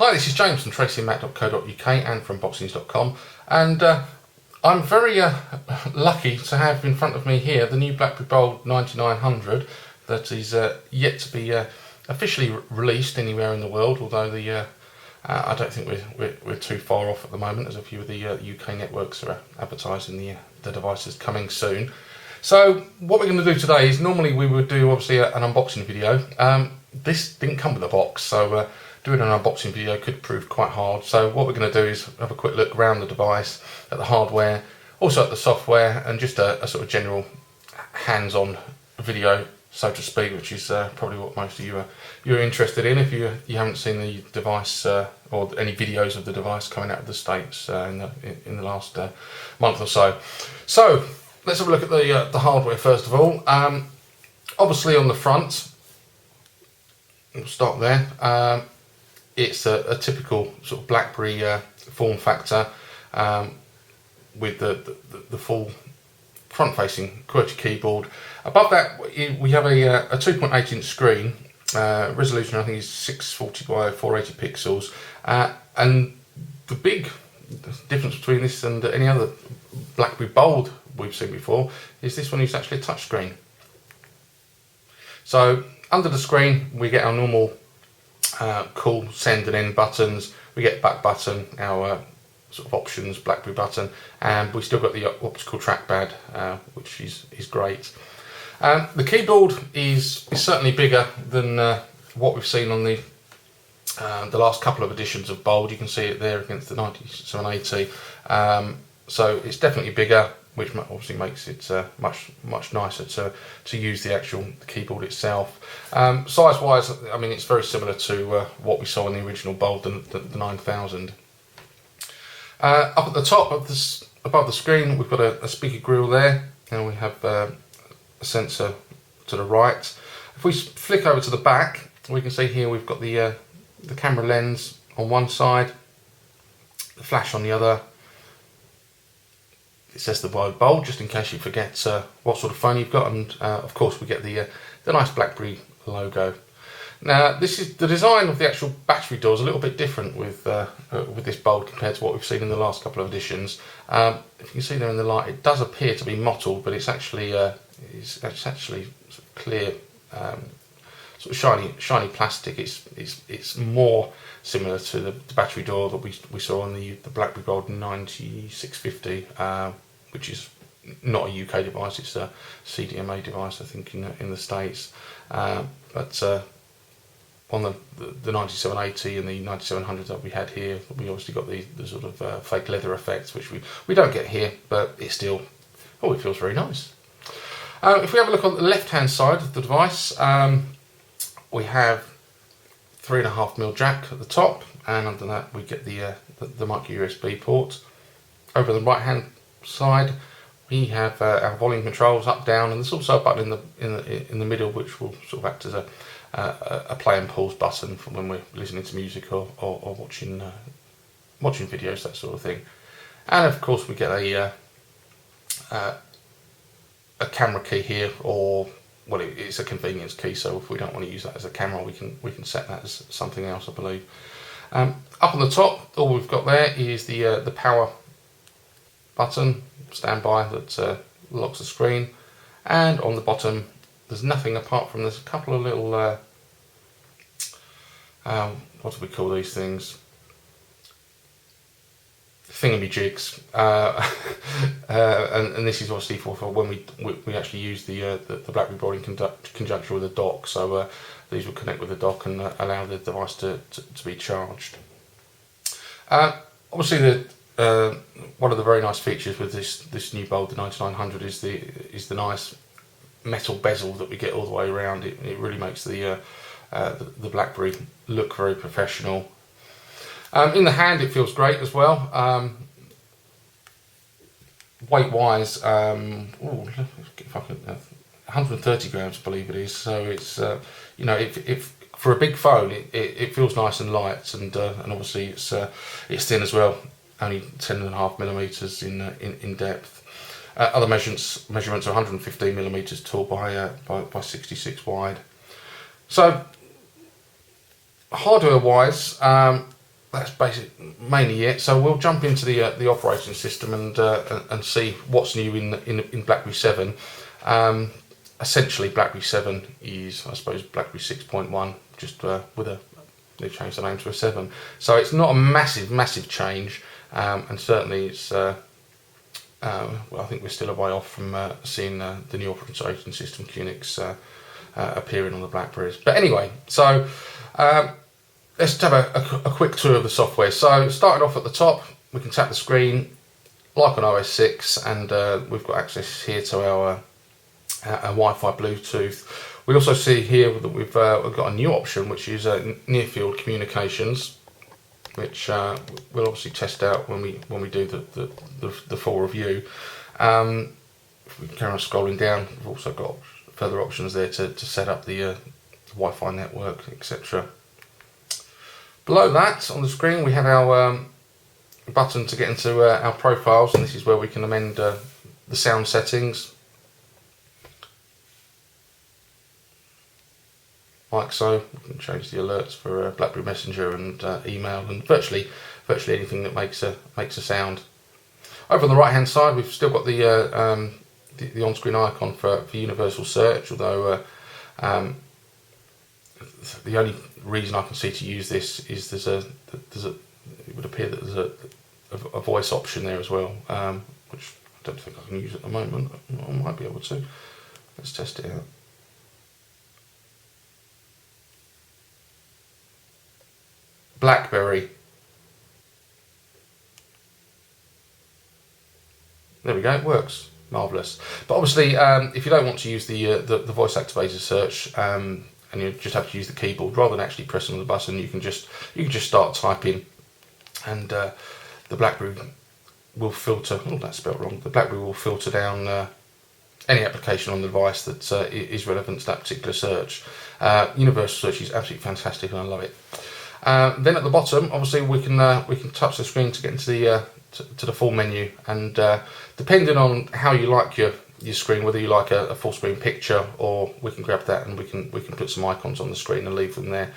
Hi, this is James from tracyandmac.co.uk and from boxings.com, and I'm very lucky to have in front of me here the new BlackBerry Bold 9900 that is yet to be officially released anywhere in the world, although I don't think we're too far off at the moment, as a few of the UK networks are advertising the devices coming soon. So what we're going to do today is, normally we would do obviously an unboxing video. This didn't come with a box, so doing an unboxing video could prove quite hard. So what we're going to do is have a quick look around the device, at the hardware, also at the software, and just a sort of general hands-on video, so to speak, which is probably what most of you you're interested in if you haven't seen the device or any videos of the device coming out of the States in the last month or so. So let's have a look at the hardware first of all. Obviously on the front, we'll start there. It's a typical sort of BlackBerry form factor with the full front-facing QWERTY keyboard. Above that, we have a 2.8 inch screen. Resolution I think is 640 by 480 pixels, and the big difference between this and any other BlackBerry Bold we've seen before is this one is actually a touch screen. So under the screen we get our normal call, send and end buttons. We get back button, our sort of options, BlackBerry button, and we still got the optical trackpad, which is great. The keyboard is certainly bigger than what we've seen on the last couple of editions of Bold. You can see it there against the 9780. So it's definitely bigger, which obviously makes it much nicer to use the actual keyboard itself. Size wise, I mean, it's very similar to what we saw in the original Bold, the 9000. Up at the top of this, above the screen, we've got a speaker grill there, and we have a sensor to the right. If we flick over to the back, we can see here we've got the camera lens on one side, the flash on the other. It says the word Bold, just in case you forget what sort of phone you've got, and of course we get the nice BlackBerry logo. Now, this is the design of the actual battery door is a little bit different with this Bold compared to what we've seen in the last couple of editions. If you can see there in the light, it does appear to be mottled, but it's actually sort of clear, sort of shiny plastic. It's more similar to the battery door that we saw on the BlackBerry Bold 9650, which is not a UK device. It's a CDMA device, I think, in the States. But on the 9780 and the 9700 that we had here, we obviously got the sort of fake leather effects, which we don't get here, but it's still, it feels very nice. If we have a look on the left hand side of the device, we have 3.5mm jack at the top, and under that we get the micro USB port. Over the right hand side we have our volume controls, up, down, and there's also a button in the middle which will sort of act as a play and pause button for when we're listening to music or watching videos, that sort of thing. And of course we get a camera key here, or well, it's a convenience key, so if we don't want to use that as a camera, we can set that as something else, I believe. Up on the top, all we've got there is the power button, standby, that locks the screen, and on the bottom there's nothing apart from there's a couple of little what do we call these things? Thingamajigs, and this is obviously for when we actually use the BlackBerry Bold in conjunction with the dock. So these will connect with the dock and allow the device to be charged. Obviously, one of the very nice features with this new Bold, the 9900, is the nice metal bezel that we get all the way around. It really makes the BlackBerry look very professional. In the hand, it feels great as well. Weight wise, if I can, 130 grams, I believe it is. So it's if for a big phone, it feels nice and light, and obviously it's thin as well, only 10.5mm in depth. Other measurements are 115mm tall by 66 wide. So hardware wise, that's mainly it. So we'll jump into the operating system and see what's new in BlackBerry 7. Essentially, BlackBerry 7 is, I suppose, BlackBerry 6.1, just they've changed the name to a 7. So it's not a massive change, and certainly it's. Well, I think we're still a way off from seeing the new operating system QNX appearing on the Blackberries. But anyway, so. Let's have a quick tour of the software. So starting off at the top, we can tap the screen like on OS 6, and we've got access here to our Wi-Fi, Bluetooth. We also see here that we've got a new option, which is near field communications, which we'll obviously test out when we do the full review. If we carry on scrolling down, we've also got further options there to set up the Wi-Fi network, etc. Below that, on the screen, we have our button to get into our profiles, and this is where we can amend the sound settings, like so. We can change the alerts for BlackBerry Messenger and email, and virtually anything that makes a sound. Over on the right hand side, we've still got the on-screen icon for universal search, although the only reason I can see to use this is it would appear that there's a voice option there as well, which I don't think I can use at the moment. I might be able to. Let's test it out. BlackBerry. There we go, it works. Marvellous. But obviously, if you don't want to use the voice activated search, and you just have to use the keyboard rather than actually pressing on the button, you can just start typing, and the BlackBerry will filter. Oh, that's spelled wrong. The BlackBerry will filter down any application on the device that is relevant to that particular search. Universal search is absolutely fantastic, and I love it. Then at the bottom, obviously, we can touch the screen to get into the full menu, and depending on how you like your screen, whether you like a full screen picture, or we can grab that and we can put some icons on the screen and leave them there.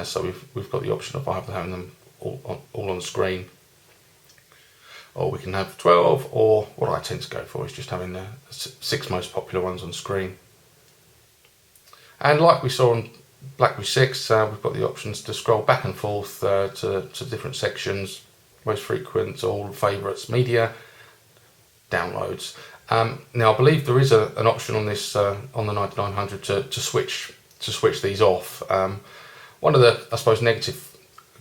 So we've got the option of either having them all on the screen, or we can have 12, or what I tend to go for is just having the 6 most popular ones on screen. And like we saw on BlackBerry 6, we've got the options to scroll back and forth to different sections: most frequent, all favourites, media, downloads. Now I believe there is an option on this on the 9900 to switch these off. One of the, I suppose, negative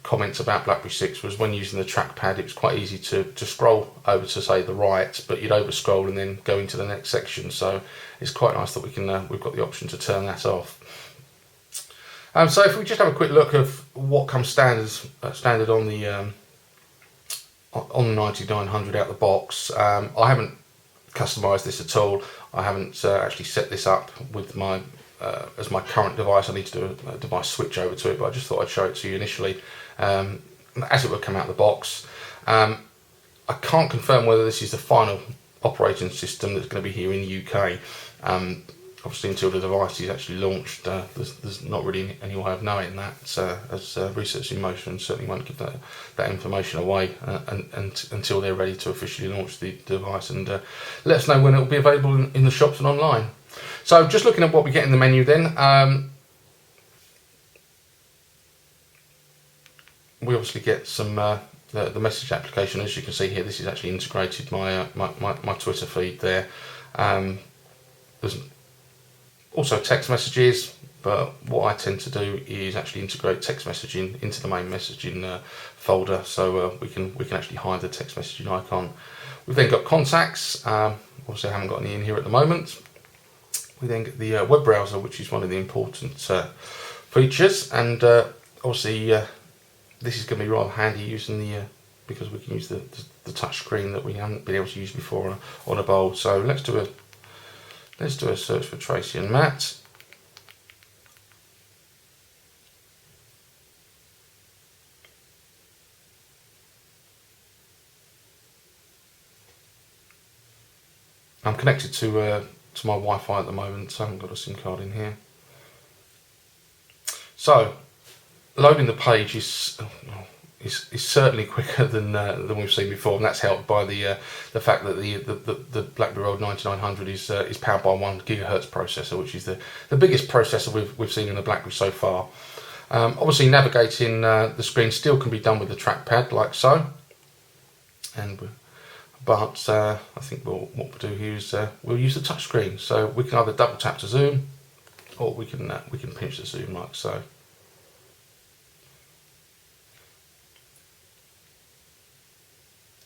comments about BlackBerry 6 was when using the trackpad, it was quite easy to scroll over to, say, the right, but you'd over scroll and then go into the next section. So it's quite nice that we've got the option to turn that off. So if we just have a quick look of what comes standard on the 9900 out the box, I haven't customised this at all. I haven't actually set this up with my as my current device. I need to do a device switch over to it, but I just thought I'd show it to you initially as it would come out of the box. I can't confirm whether this is the final operating system that's going to be here in the UK. Obviously, until the device is actually launched, there's not really any way of knowing that, as Research in Motion certainly won't give that information away until they're ready to officially launch the device and let us know when it will be available in the shops and online. So just looking at what we get in the menu then, we obviously get some the message application. As you can see here, this is actually integrated my Twitter feed there. There's also text messages, but what I tend to do is actually integrate text messaging into the main messaging folder, so we can actually hide the text messaging icon. We've then got contacts. Obviously I haven't got any in here at the moment. We then get the web browser, which is one of the important features, and obviously this is going to be rather handy using because we can use the touch screen that we haven't been able to use before on a Bold. So let's do a search for Tracy and Matt. I'm connected to my Wi-Fi at the moment, so I haven't got a SIM card in here. So loading the page is is certainly quicker than we've seen before, and that's helped by the fact that the BlackBerry Bold 9900 is powered by 1 GHz processor, which is the biggest processor we've seen in the BlackBerry so far. Obviously, navigating the screen still can be done with the trackpad, like so. But I think what we'll do here is we'll use the touch screen. So we can either double tap to zoom, or we can pinch the zoom like so.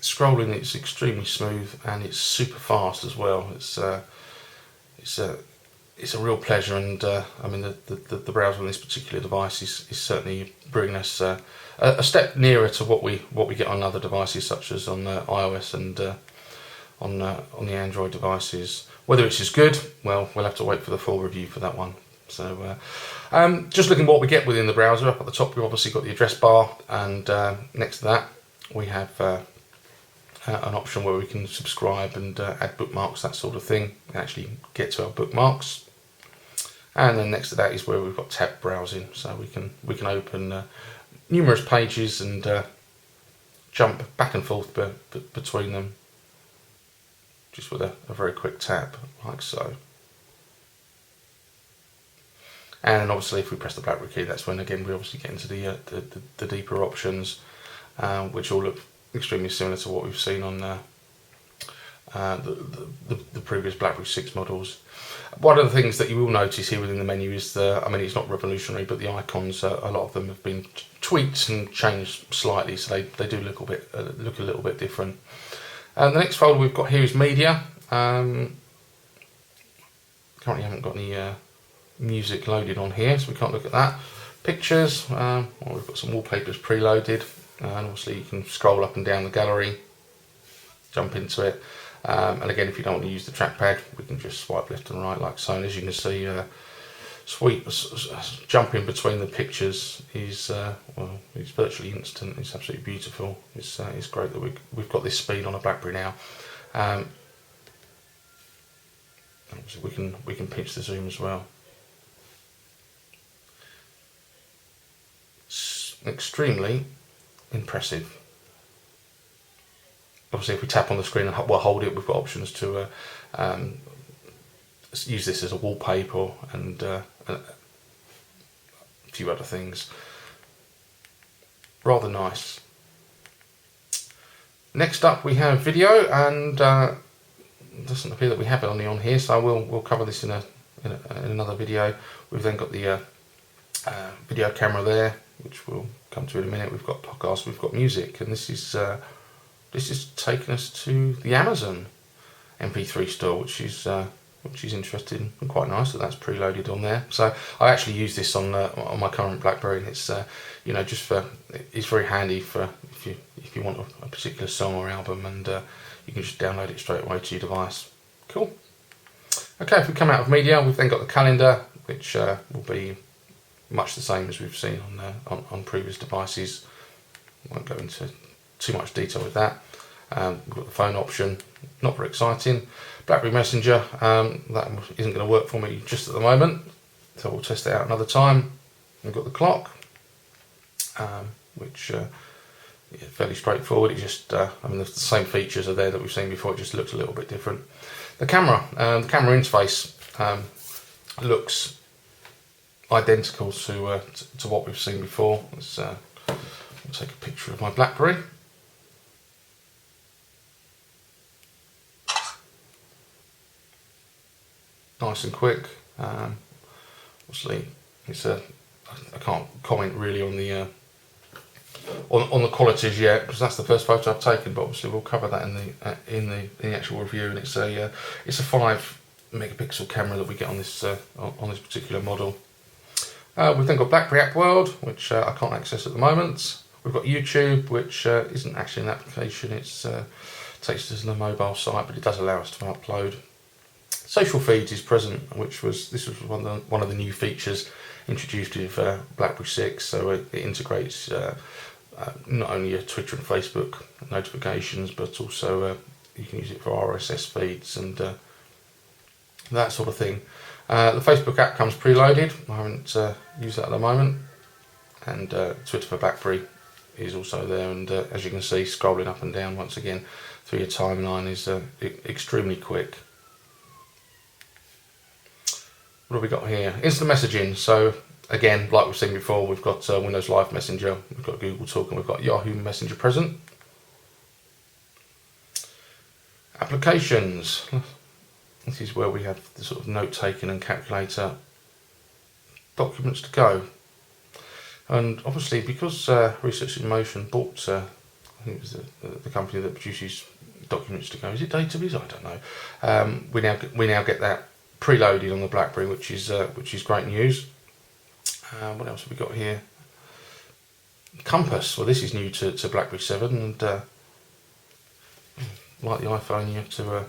Scrolling, it's extremely smooth and it's super fast as well. It's a real pleasure, and I mean the browser on this particular device is certainly bringing us a step nearer to what we get on other devices, such as on iOS and on the Android devices. Whether it's as good, well, we'll have to wait for the full review for that one. So just looking at what we get within the browser, up at the top we've obviously got the address bar, and next to that we have an option where we can subscribe and add bookmarks, that sort of thing, and actually get to our bookmarks. And then next to that is where we've got tab browsing, so we can open numerous pages and jump back and forth between them, just with a very quick tap, like so. And obviously, if we press the BlackBerry key, that's when again we obviously get into the deeper options, which all look extremely similar to what we've seen on the previous BlackBerry 6 models. One of the things that you will notice here within the menu is I mean, it's not revolutionary, but the icons, a lot of them have been tweaked and changed slightly, so they do look a little bit different. The next folder we've got here is media. Currently haven't got any music loaded on here, so we can't look at that. Pictures, well, we've got some wallpapers preloaded, and obviously you can scroll up and down the gallery, jump into it. And again, if you don't want to use the trackpad, we can just swipe left and right like so. And as you can see, jumping between the pictures is well, it's virtually instant. It's absolutely beautiful. It's great that we've got this speed on a BlackBerry now. We can pinch the zoom as well. It's extremely impressive. Obviously, if we tap on the screen and hold it, we've got options to use this as a wallpaper and a few other things. Rather nice. Next up, we have video, and it doesn't appear that we have it on here, so we'll cover this in another video. We've then got the video camera there, which we'll come to in a minute. We've got podcasts, we've got music, and this is taking us to the Amazon MP3 store, which is interesting and quite nice that that's preloaded on there. So I actually use this on my current BlackBerry, and it's it's very handy for if you want a particular song or album, and you can just download it straight away to your device. Cool. Okay, if we come out of media, we've then got the calendar, which will be much the same as we've seen on previous devices. I won't go into too much detail with that. We've got the phone option, not very exciting. BlackBerry Messenger, that isn't going to work for me just at the moment, so we'll test it out another time. We've got the clock, which is fairly straightforward. It just, I mean, the same features are there that we've seen before, it just looks a little bit different. The camera interface looks identical to what we've seen before. Let's I'll take a picture of my BlackBerry. Nice and quick. Obviously, I can't comment really on the on the qualities yet, because that's the first photo I've taken. But obviously, we'll cover that in the actual review. And it's a 5 megapixel camera that we get on this particular model. We've then got BlackBerry App World, which I can't access at the moment. We've got YouTube, which isn't actually an application. It takes us to the mobile site, but it does allow us to upload. Social feeds is present, this was one of the new features introduced with BlackBerry 6. So it integrates not only your Twitter and Facebook notifications, but also you can use it for RSS feeds and that sort of thing. The Facebook app comes preloaded. I haven't used that at the moment, and Twitter for BlackBerry is also there, and as you can see, scrolling up and down once again through your timeline is extremely quick. What have we got here? Instant messaging. So again, like we've seen before, we've got Windows Live Messenger, we've got Google Talk, and we've got Yahoo Messenger present. Applications. This is where we have the sort of note taking and calculator. Documents to go. And obviously, because Research in Motion bought, I think it was the company that produces documents to go. Is it Dataviz? I don't know. We now get that preloaded on the BlackBerry, which is great news. What else have we got here? Compass. Well, this is new to BlackBerry 7, and like the iPhone, you have to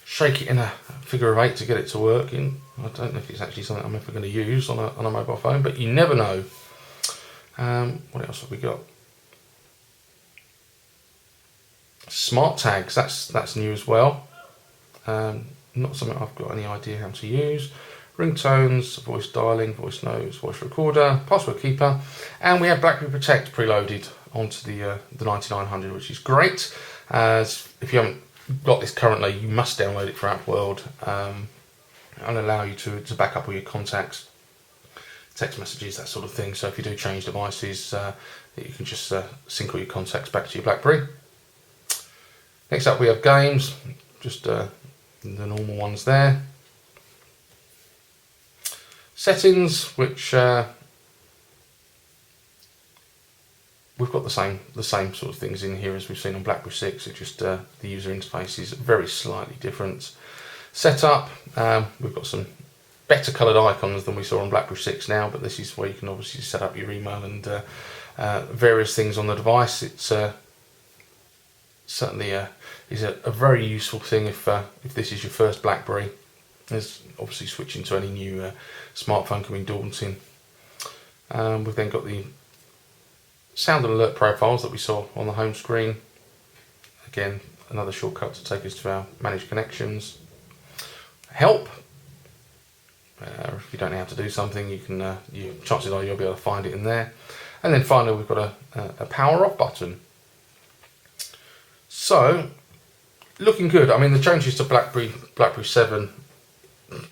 shake it in a figure of 8 to get it to work. I don't know if it's actually something I'm ever going to use on a mobile phone, but you never know. What else have we got? Smart tags. That's new as well. Not something I've got any idea how to use. Ringtones, voice dialing, voice notes, voice recorder, password keeper, and we have BlackBerry Protect preloaded onto the 9900, which is great. As if you haven't got this currently, you must download it for App World, and allow you to back up all your contacts, text messages, that sort of thing. So if you do change devices, you can just sync all your contacts back to your BlackBerry. Next up we have games, just the normal ones there. Settings, which we've got the same sort of things in here as we've seen on BlackBerry 6. It's just the user interface is very slightly different. Setup, we've got some better coloured icons than we saw on BlackBerry 6 now, but this is where you can obviously set up your email and various things on the device. It's certainly is a very useful thing if this is your first BlackBerry. There's obviously switching to any new smartphone can be daunting. We've then got the sound and alert profiles that we saw on the home screen. Again, another shortcut to take us to our managed connections. Help. If you don't know how to do something, you can. Chances are you'll be able to find it in there. And then finally, we've got a power off button. So, looking good. I mean, the changes to BlackBerry 7,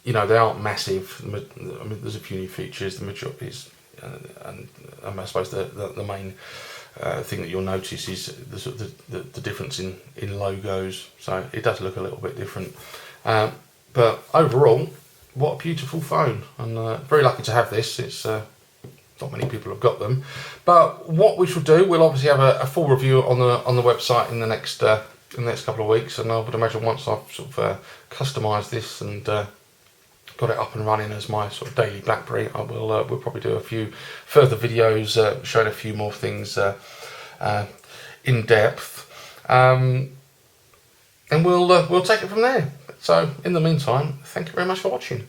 they aren't massive. I mean, there's a few new features. The majority is, and I suppose the main thing that you'll notice is the difference in logos. So it does look a little bit different. But overall, what a beautiful phone. And very lucky to have this. It's not many people have got them. But what we shall do, we'll obviously have a full review on the website in the next couple of weeks. And I would imagine once I've sort of customised this and got it up and running as my sort of daily BlackBerry, we'll probably do a few further videos showing a few more things in depth, and we'll take it from there. So in the meantime, thank you very much for watching.